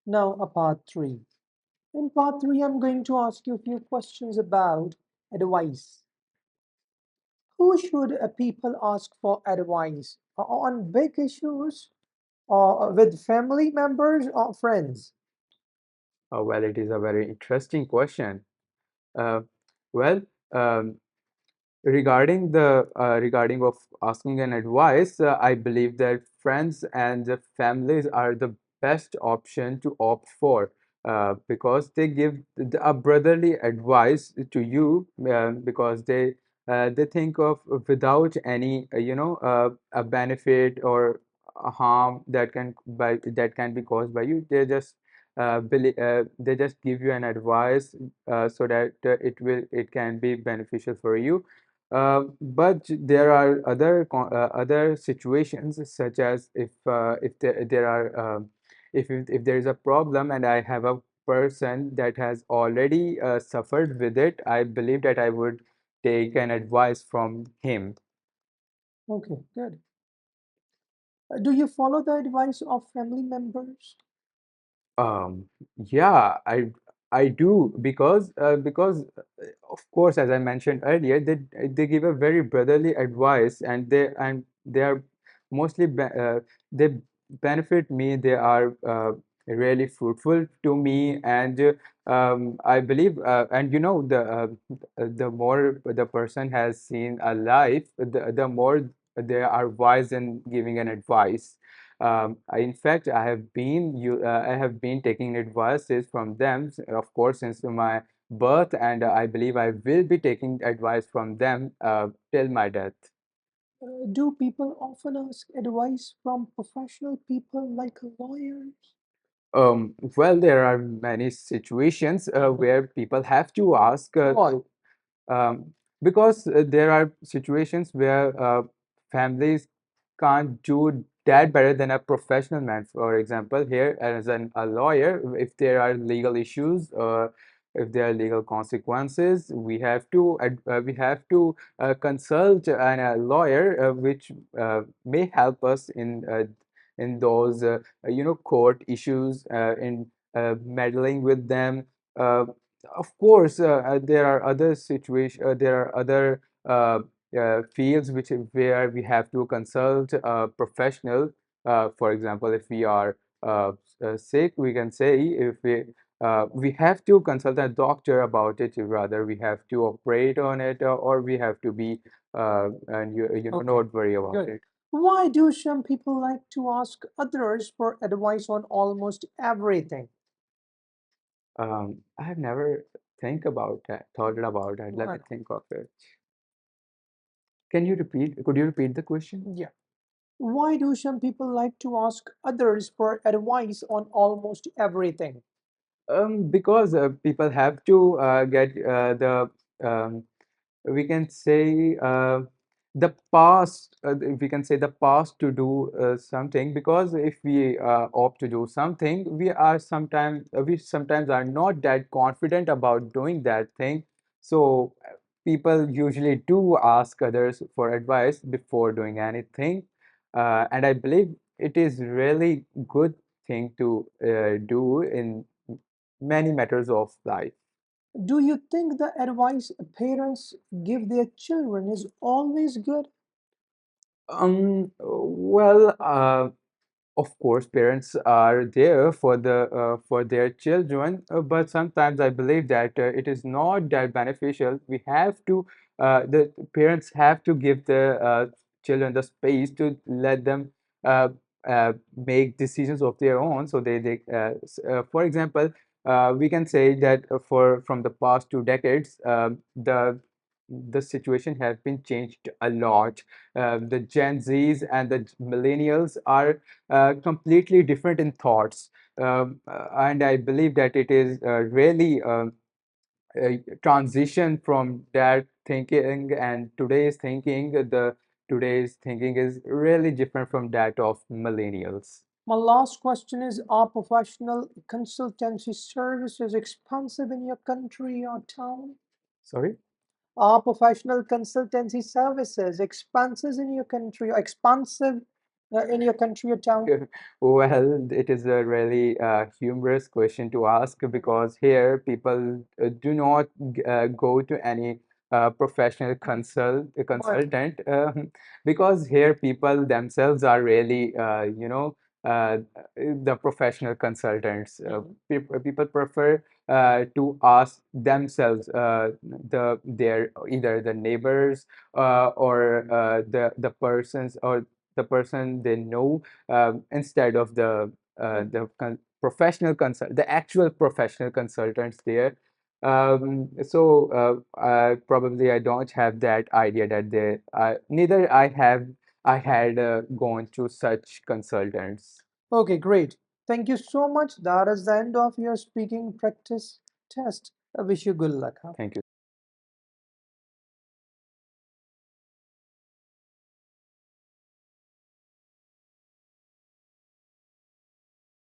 Now, a part three. In part three, I'm going to ask you a few questions about advice. Who should people ask for advice on big issues or with family members or friends? Well, it is a very interesting question. Uh, well, um, regarding of asking an advice, I believe that friends and the families are the best option to opt for because they give a brotherly advice to you because they think of without any a benefit or a harm that can be caused by you. They just give you an advice so that it can be beneficial for you, but there are other situations such as if there is a problem and I have a person that has already suffered with it, I believe that I would take an advice from him. Okay, good. Do you follow the advice of family members? Um, yeah, I do because of course, as I mentioned earlier, they give a very brotherly advice, and they are mostly they benefit me. They are really fruitful to me, and I believe and the more the person has seen a life, the more they are wise in giving an advice. In fact, I have been taking advices from them, of course, since my birth, and I believe I will be taking advice from them till my death. Do people often ask advice from professional people like lawyers? Well, there are many situations where people have to ask Why? um, because there are situations where families can't do that better than a professional man. For example, here as a lawyer, if there are legal issues or if there are legal consequences, we have to consult a lawyer, which may help us in those court issues, in meddling with them. Uh, of course, there are other there are other fields where we have to consult a professional. For example, if we are sick, we can say if we have to consult a doctor about it. Rather, we have to operate on it, or we have to be and Okay, not worry about good. it. Why do some people like to ask others for advice on almost everything? I have never thought about that. Let Why me not? think of it. Can you repeat? Could you repeat the question? Yeah. Why do some people like to ask others for advice on almost everything? Because people have to get the we can say the past we can say the past to do something, because if we opt to do something, we sometimes are not that confident about doing that thing. So people usually do ask others for advice before doing anything, and I believe it is really good thing to do in many matters of life. Do you think the advice parents give their children is always good? Well, of course, parents are there for their children, but sometimes I believe that it is not that beneficial. The parents have to give the children the space to let them uh, make decisions of their own. So for example, we can say that for from the past 2 decades, the situation has been changed a lot. The Gen Zs and the millennials are completely different in thoughts. And I believe that it is really a transition from that thinking and today's thinking. The today's thinking is really different from that of millennials. My last question is, are professional consultancy services expensive in your country or town? Sorry? Are professional consultancy services expenses in your country or expensive? in your country or town? Well, it is a really humorous question to ask because here people do not go to any professional But consultant because here people themselves are really uh, the professional consultants. People prefer to ask themselves their either the neighbors or the persons or the person they know instead of the actual professional consultants there. Probably I don't have that idea that neither I had gone to such consultants. okay, great. Thank you so much. That is the end of your speaking practice test. I wish you good luck. Huh? Thank you.